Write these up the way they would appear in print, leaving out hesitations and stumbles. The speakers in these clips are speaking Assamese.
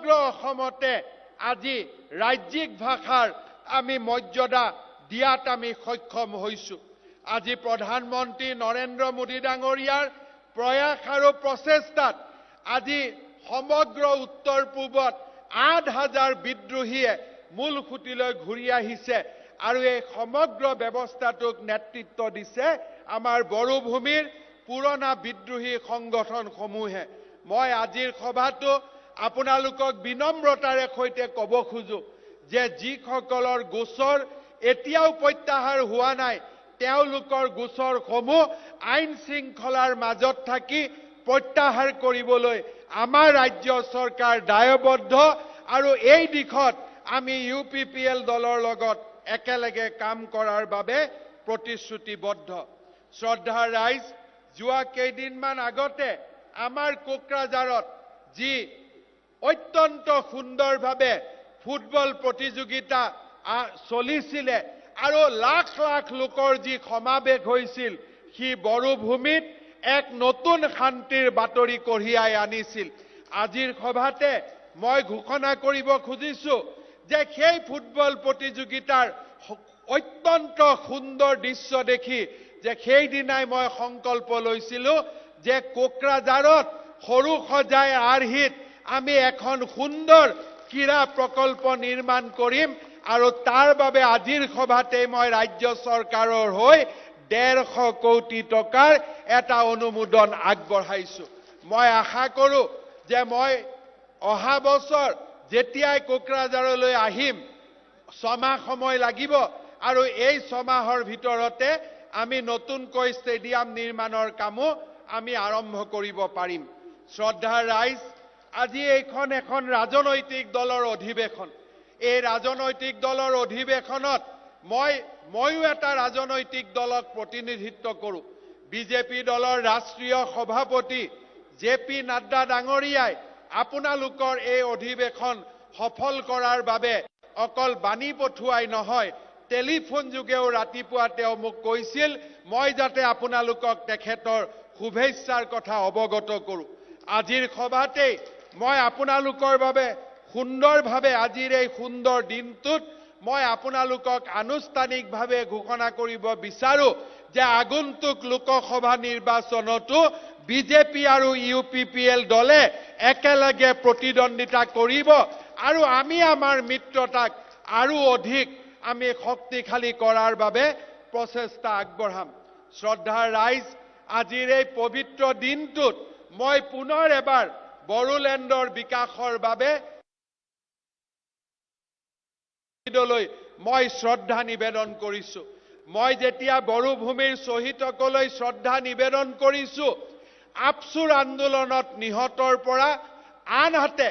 অসমতে আজি ৰাজ্যিক ভাষাৰ আমি মৰ্যাদা দিয়াত আমি সক্ষম হৈছো। আজি প্ৰধানমন্ত্ৰী নৰেন্দ্ৰ মোদী ডাঙৰীয়াৰ প্ৰয়াস আৰু প্ৰচেষ্টাত আজি সমগ্ৰ উত্তৰ পূবত ৮,০০০ বিদ্ৰোহীয়ে মূল খুঁটিলৈ ঘূৰি আহিছে আৰু এই সমগ্ৰ ব্যৱস্থাটোক নেতৃত্ব দিছে আমাৰ বড়োভূমিৰ পুৰণা বিদ্ৰোহী সংগঠনসমূহে। মই আজিৰ সভাটো আপোনালোকক বিনম্ৰতাৰে সৈতে ক'ব খোজো যে যিসকলৰ গোচৰ এতিয়াও প্ৰত্যাহাৰ হোৱা নাই তেওঁলোকৰ গোচৰসমূহ আইন শৃংখলাৰ মাজত থাকি প্ৰত্যাহাৰ কৰিবলৈ আমাৰ ৰাজ্য চৰকাৰ দায়বদ্ধ আৰু এই দিশত আমি UPPL দলৰ লগত একেলগে কাম কৰাৰ বাবে প্ৰতিশ্ৰুতিবদ্ধ। শ্ৰদ্ধাৰ ৰাইজ, যোৱা কেইদিনমান আগতে আমাৰ কোকৰাঝাৰত যি অত্যন্ত সুন্দৰভাৱে ফুটবল প্ৰতিযোগিতা চলিছিলে আৰু লাখ লাখ লোকৰ যি সমাৱেশ হৈছিল সি বড়োভূমিত এক নতুন শান্তিৰ বাতৰি কঢ়িয়াই আনিছিল। আজিৰ সভাতে মই ঘোষণা কৰিব খুজিছো যে সেই ফুটবল প্ৰতিযোগিতাৰ অত্যন্ত সুন্দৰ দৃশ্য দেখি যে সেইদিনাই মই সংকল্প লৈছিলো যে কোকৰাঝাৰত সৰু সজাই আৰ্হিত আমি এখন সুন্দৰ ক্ৰীড়া প্ৰকল্প নিৰ্মাণ কৰিম আৰু তাৰ বাবে আজিৰ সভাতে মই ৰাজ্য চৰকাৰৰ হৈ 150 কোটি টকাৰ এটা অনুমোদন আগবঢ়াইছো। মই আশা কৰো যে মই অহা বছৰ যেতিয়াই কোকৰাঝাৰলৈ আহিম 6 মাহ সময় লাগিব আৰু এই 6 মাহৰ ভিতৰতে আমি নতুনকৈ ষ্টেডিয়াম নিৰ্মাণৰ কামো আমি আৰম্ভ কৰিব পাৰিম। শ্ৰদ্ধাৰ ৰাইজ, আজি এইখন এখন ৰাজনৈতিক দলৰ অধিৱেশন। এই ৰাজনৈতিক দলৰ অধিৱেশনত ময়ো এটা ৰাজনৈতিক দলক প্ৰতিনিধিত্ব কৰোঁ। বিজেপি দলৰ ৰাষ্ট্ৰীয় সভাপতি JP নাড্ডা ডাঙৰীয়াই আপোনালোকৰ এই অধিৱেশন সফল কৰাৰ বাবে অকল বাণী পঠুৱাই নহয়, টেলিফোন যোগেও ৰাতিপুৱা তেওঁ মোক কৈছিল মই যাতে আপোনালোকক তেখেতৰ শুভেচ্ছাৰ কথা অৱগত কৰোঁ। আজিৰ সভাতেই মই আপোনালোকৰ বাবে সুন্দৰভাৱে আজিৰ এই সুন্দৰ দিনটোত মই আপোনালোকক আনুষ্ঠানিকভাৱে ঘোষণা কৰিব বিচাৰো যে আগন্তুক লোকসভা নিৰ্বাচনতো বিজেপি আৰু UPPL দলে একেলগে প্ৰতিদ্বন্দ্বিতা কৰিব আৰু আমি আমাৰ মিত্ৰতাক আৰু অধিক আমি শক্তিশালী কৰাৰ বাবে প্ৰচেষ্টা আগবঢ়াম। শ্ৰদ্ধাৰ ৰাইজ, আজিৰ এই পবিত্ৰ দিনটোত মই পুনৰ এবাৰ বড়োলেণ্ডৰ বিকাশৰ বাবে মই শ্ৰদ্ধা নিবেদন কৰিছো। মই যেতিয়া বড়োভূমিৰ শ্বহীদসকললৈ শ্ৰদ্ধা নিবেদন কৰিছো, আপচুৰ আন্দোলনত নিহতৰ পৰা আনহাতে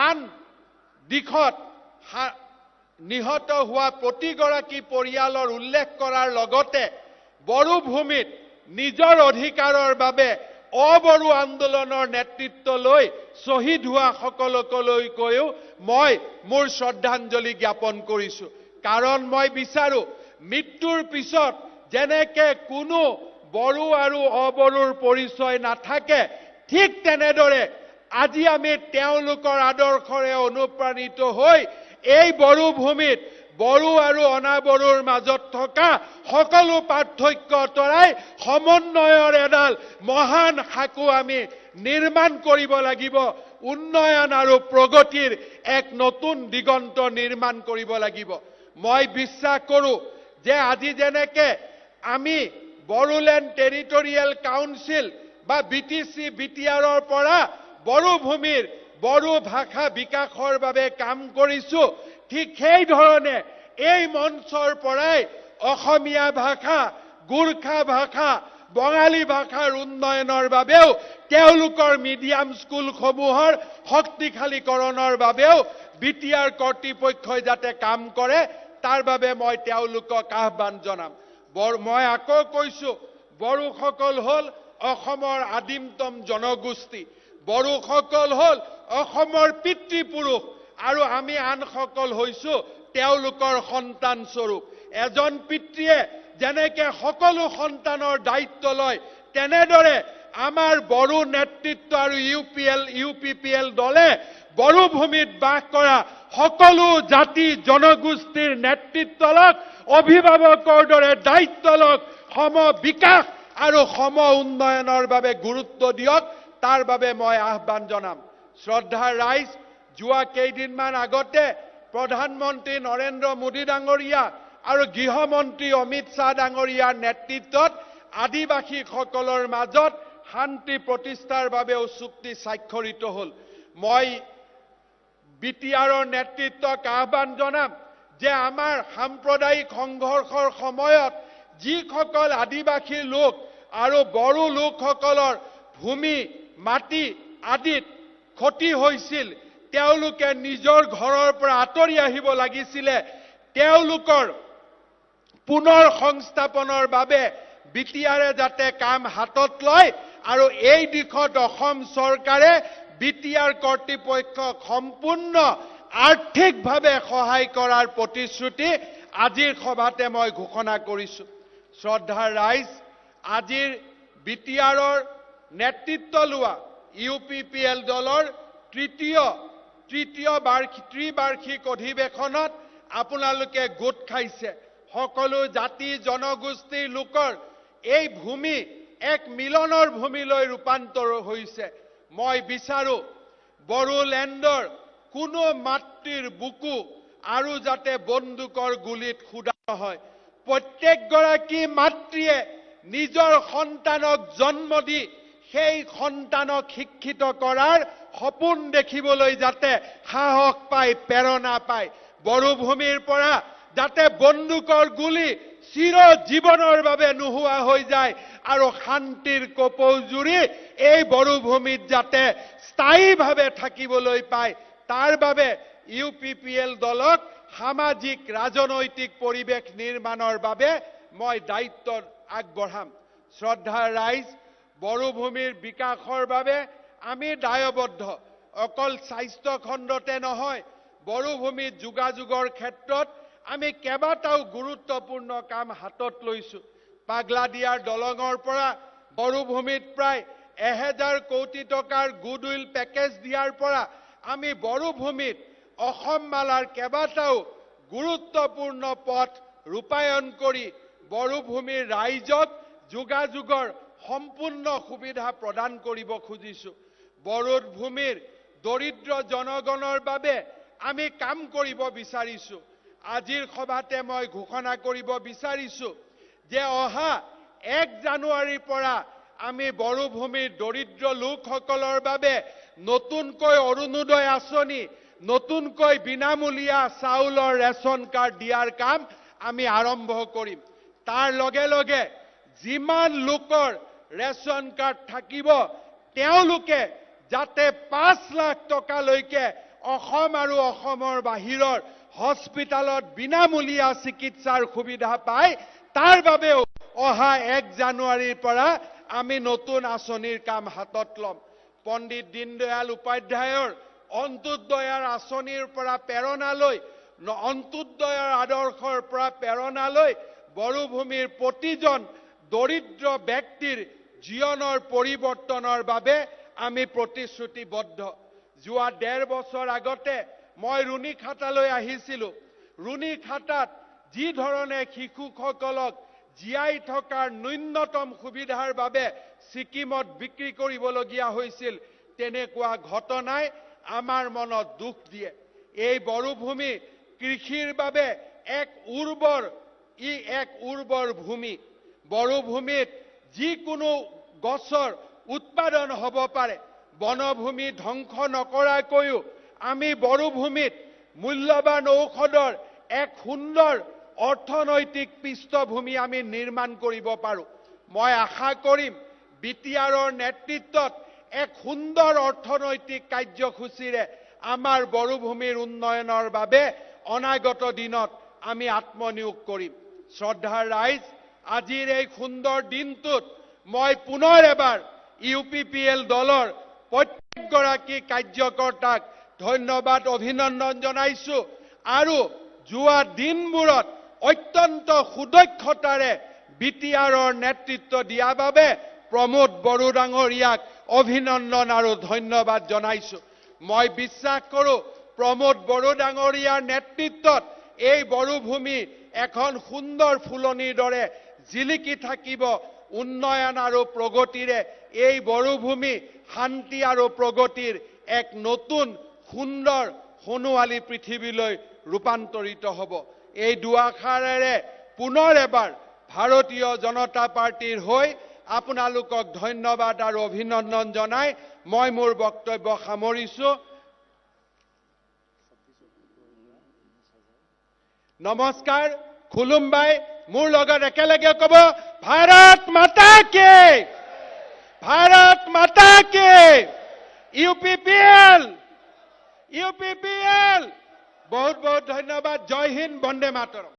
আন দিশত নিহত হোৱা প্ৰতিগৰাকী পৰিয়ালৰ উল্লেখ কৰাৰ লগতে বড়োভূমিত নিজৰ অধিকাৰৰ বাবে অবড়ো আন্দোলনৰ নেতৃত্ব লৈ শ্বহীদ হোৱা সকলকলৈকৈও মই মোৰ শ্ৰদ্ধাঞ্জলি জ্ঞাপন কৰিছো। কাৰণ মই বিচাৰো মৃত্যুৰ পিছত যেনেকে কোনো বড়ো আৰু অবড়োৰ পৰিচয় নাথাকে, ঠিক তেনেদৰে আজি আমি তেওঁলোকৰ আদৰ্শৰে অনুপ্ৰাণিত হৈ এই বড়োভূমিত বড়ো আৰু অনাবড়োৰ মাজত থকা সকলো পাৰ্থক্য আঁতৰাই সমন্বয়ৰ এডাল মহান সাঁকো আমি নিৰ্মাণ কৰিব লাগিব। উন্নয়ন আৰু প্ৰগতিৰ এক নতুন দিগন্ত নিৰ্মাণ কৰিব লাগিব। মই বিশ্বাস কৰোঁ যে আজি যেনেকে আমি বড়োলেণ্ড টেৰিটৰিয়েল কাউন্সিল বা BTC BTRৰ পৰা বড়োভূমিৰ বড়ো ভাষা বিকাশৰ বাবে কাম কৰিছোঁ, ঠিক সেই ধৰণে এই মঞ্চৰ পৰাই অসমীয়া ভাষা, গোৰ্খা ভাষা, বঙালী ভাষাৰ উন্নয়নৰ বাবেও তেওঁলোকৰ মিডিয়াম স্কুলসমূহৰ শক্তিশালীকৰণৰ বাবেও BTR কৰ্তৃপক্ষই যাতে কাম কৰে তাৰ বাবে মই তেওঁলোকক আহ্বান জনাম। মই আকৌ কৈছো, বড়োসকল হ'ল অসমৰ আদিমতম জনগোষ্ঠী, বড়োসকল হ'ল অসমৰ পিতৃপুৰুষ আৰু আমি আনসকল হৈছো তেওঁলোকৰ সন্তান স্বৰূপ। এজন পিতৃয়ে যেনেকে সকলো সন্তানৰ দায়িত্ব লয়, তেনেদৰে আমাৰ বড়ো নেতৃত্ব আৰু UPPL দলে বড়োভূমিত বাস কৰা সকলো জাতি জনগোষ্ঠীৰ নেতৃত্ব লওক, অভিভাৱকৰ দৰে দায়িত্ব লওক, সম বিকাশ আৰু সম উন্নয়নৰ বাবে গুৰুত্ব দিয়ক। তাৰ বাবে মই আহ্বান জনাম। শ্ৰদ্ধাৰ ৰাইজ, যোৱা কেইদিনমান আগতে প্ৰধানমন্ত্ৰী নৰেন্দ্ৰ মোদী ডাঙৰীয়া আৰু গৃহমন্ত্ৰী অমিত শ্বাহ ডাঙৰীয়াৰ নেতৃত্বত আদিবাসীসকলৰ মাজত শান্তি প্ৰতিষ্ঠাৰ বাবেও চুক্তি স্বাক্ষৰিত হ'ল। মই বিটিআৰৰ নেতৃত্বক আহ্বান জনাম যে আমাৰ সাম্প্ৰদায়িক সংঘৰ্ষৰ সময়ত যিসকল আদিবাসী লোক আৰু বড়ো লোকসকলৰ ভূমি মাটি আদিত ক্ষতি হৈছিল, তেওঁলোকে নিজৰ ঘৰৰ পৰা আঁতৰি আহিব লাগিছিলে। তেওঁলোকৰ পুনৰ সংস্থাপনৰ বাবে বিটিআৰে যাতে কাম হাতত লয় আৰু এই দিশত অসম চৰকাৰে বিটিআৰ কৰ্তৃপক্ষক সম্পূৰ্ণ আৰ্থিকভাৱে সহায় কৰাৰ প্ৰতিশ্ৰুতি আজিৰ সভাতে মই ঘোষণা কৰিছোঁ। শ্ৰদ্ধাৰ ৰাইজ, আজিৰ বিটিআৰৰ নেতৃত্ব লোৱা UPPL দলৰ তৃতীয় ত্ৰিবাৰ্ষিক অধিৱেশনত আপোনালোকে গোট খাইছে। সকলো জাতি জনগোষ্ঠীৰ লোকৰ এই ভূমি এক মিলনৰ ভূমিলৈ ৰূপান্তৰ হৈছে। মই বিচাৰো বড়োলেণ্ডৰ কোনো মাতৃৰ বুকু আৰু যাতে বন্দুকৰ গুলিত খুদা নহয়। প্ৰত্যেকগৰাকী মাতৃয়ে নিজৰ সন্তানক জন্ম দি সেই সন্তানক শিক্ষিত কৰাৰ সপোন দেখিবলৈ যাতে সাহস পায়, প্ৰেৰণা পায়। বড়োভূমিৰ পৰা যাতে বন্দুকৰ গুলি চিৰ জীৱনৰ বাবে নোহোৱা হৈ যায় আৰু শান্তিৰ কপৌ জুৰি এই বড়োভূমিত যাতে স্থায়ীভাৱে থাকিবলৈ পায়, তাৰ বাবে UPPL দলক সামাজিক ৰাজনৈতিক পৰিৱেশ নিৰ্মাণৰ বাবে মই দায়িত্ব আগবঢ়াম। শ্ৰদ্ধাৰ ৰাইজ, বড়োভূমিৰ বিকাশৰ বাবে আমি দায়বদ্ধ। অকল স্বাস্থ্য খণ্ডতে নহয়, বড়োভূমিত যোগাযোগৰ ক্ষেত্ৰত আমি কেইবাটাও গুৰুত্বপূৰ্ণ কাম হাতত লৈছোঁ। পাগলাদিয়াৰ দলঙৰ পৰা বড়োভূমিত প্ৰায় 1000 কোটি টকাৰ গুডউইল পেকেজ দিয়াৰ পৰা আমি বড়োভূমিত অসমমালাৰ কেইবাটাও গুৰুত্বপূৰ্ণ পথ ৰূপায়ণ কৰি বড়োভূমিৰ ৰাইজক যোগাযোগৰ সম্পূৰ্ণ সুবিধা প্ৰদান কৰিব খুজিছোঁ। বড়োভূমিৰ দৰিদ্ৰ জনগণৰ বাবে আমি কাম কৰিব বিচাৰিছোঁ। আজিৰ সভাতে মই ঘোষণা কৰিব বিচাৰিছোঁ যে অহা 1 জানুৱাৰীৰ পৰা আমি বড়োভূমিৰ দৰিদ্ৰ লোকসকলৰ বাবে নতুনকৈ অৰুণোদয় আঁচনি, নতুনকৈ বিনামূলীয়া চাউলৰ ৰেচন কাৰ্ড দিয়াৰ কাম আমি আৰম্ভ কৰিম। তাৰ লগে লগে যিমান লোকৰ ৰেচন কাৰ্ড থাকিব, তেওঁলোকে যাতে 5 লাখ টকালৈকে অসম আৰু অসমৰ বাহিৰৰ হস্পিটালত বিনামূলীয়া চিকিৎসাৰ সুবিধা পায়, তাৰ বাবেও অহা 1 জানুৱাৰীৰ পৰা আমি নতুন আঁচনিৰ কাম হাতত ল'ম। পণ্ডিত দীনদয়াল উপাধ্যায়ৰ অন্ত্যোদয়ৰ আঁচনিৰ পৰা প্ৰেৰণা লৈ, অন্ত্যোদয়ৰ আদৰ্শৰ পৰা প্ৰেৰণা লৈ বড়োভূমিৰ প্ৰতিজন দৰিদ্ৰ ব্যক্তিৰ জীৱনৰ পৰিৱৰ্তনৰ বাবে আমি প্ৰতিশ্ৰুতিবদ্ধ। যোৱা 1.5 বছৰ আগতে মই ৰুণীখাটালৈ আহিছিলোঁ। ৰুণীখাটাত যি ধৰণে শিশুসকলক জীয়াই থকাৰ ন্যূনতম সুবিধাৰ বাবে ছিকিমত বিক্ৰী কৰিবলগীয়া হৈছিল, তেনেকুৱা ঘটনাই আমাৰ মনত দুখ দিয়ে। এই বড়োভূমি কৃষিৰ বাবে এক উৰ্বৰ ভূমি। বড়োভূমিত যিকোনো গছৰ উৎপাদন হ'ব পাৰে। বনভূমি ধ্বংস নকৰাকৈও আমি বড়োভূমিত মূল্যৱান ঔষধৰ এক সুন্দৰ অৰ্থনৈতিক পৃষ্ঠভূমি আমি নিৰ্মাণ কৰিব পাৰোঁ। মই আশা কৰিম বিটিআৰৰ নেতৃত্বত এক সুন্দৰ অৰ্থনৈতিক কাৰ্যসূচীৰে আমাৰ বড়োভূমিৰ উন্নয়নৰ বাবে অনাগত দিনত আমি আত্মনিয়োগ কৰিম। শ্ৰদ্ধাৰ ৰাইজ, আজিৰ এই সুন্দৰ দিনটোত মই পুনৰ এবাৰ UPPL দলৰ প্ৰত্যেকগৰাকী কাৰ্যকৰ্তাক ধন্যবাদ, অভিনন্দন জনাইছোঁ আৰু যোৱা দিনবোৰত অত্যন্ত সুদক্ষতাৰে বিটিআৰৰ নেতৃত্ব দিয়াৰ বাবে প্ৰমোদ বড়ো ডাঙৰীয়াক অভিনন্দন আৰু ধন্যবাদ জনাইছোঁ। মই বিশ্বাস কৰোঁ প্ৰমোদ বড়ো ডাঙৰীয়াৰ নেতৃত্বত এই বড়োভূমি এখন সুন্দৰ ফুলনিৰ দৰে জিলিকি থাকিব। উন্নয়ন আৰু প্ৰগতিৰে এই বড়োভূমি শান্তি আৰু প্ৰগতিৰ এক নতুন সুন্দৰ সোণোৱালী পৃথিৱীলৈ ৰূপান্তৰিত হ'ব। এই দুআষাৰেৰে পুনৰ এবাৰ ভাৰতীয় জনতা পাৰ্টিৰ হৈ আপোনালোকক ধন্যবাদ আৰু অভিনন্দন জনাই মই মোৰ বক্তব্য সামৰিছোঁ। নমস্কাৰ, খুলুমবাই, মোৰ লগত একেলগে ক'ব, ভাৰত মাতা কি, ভাৰত মাতা কি, UPPL, UPPL। বহুত বহুত ধন্যবাদ। জয় হিন্দ, বন্দে মাতৰম।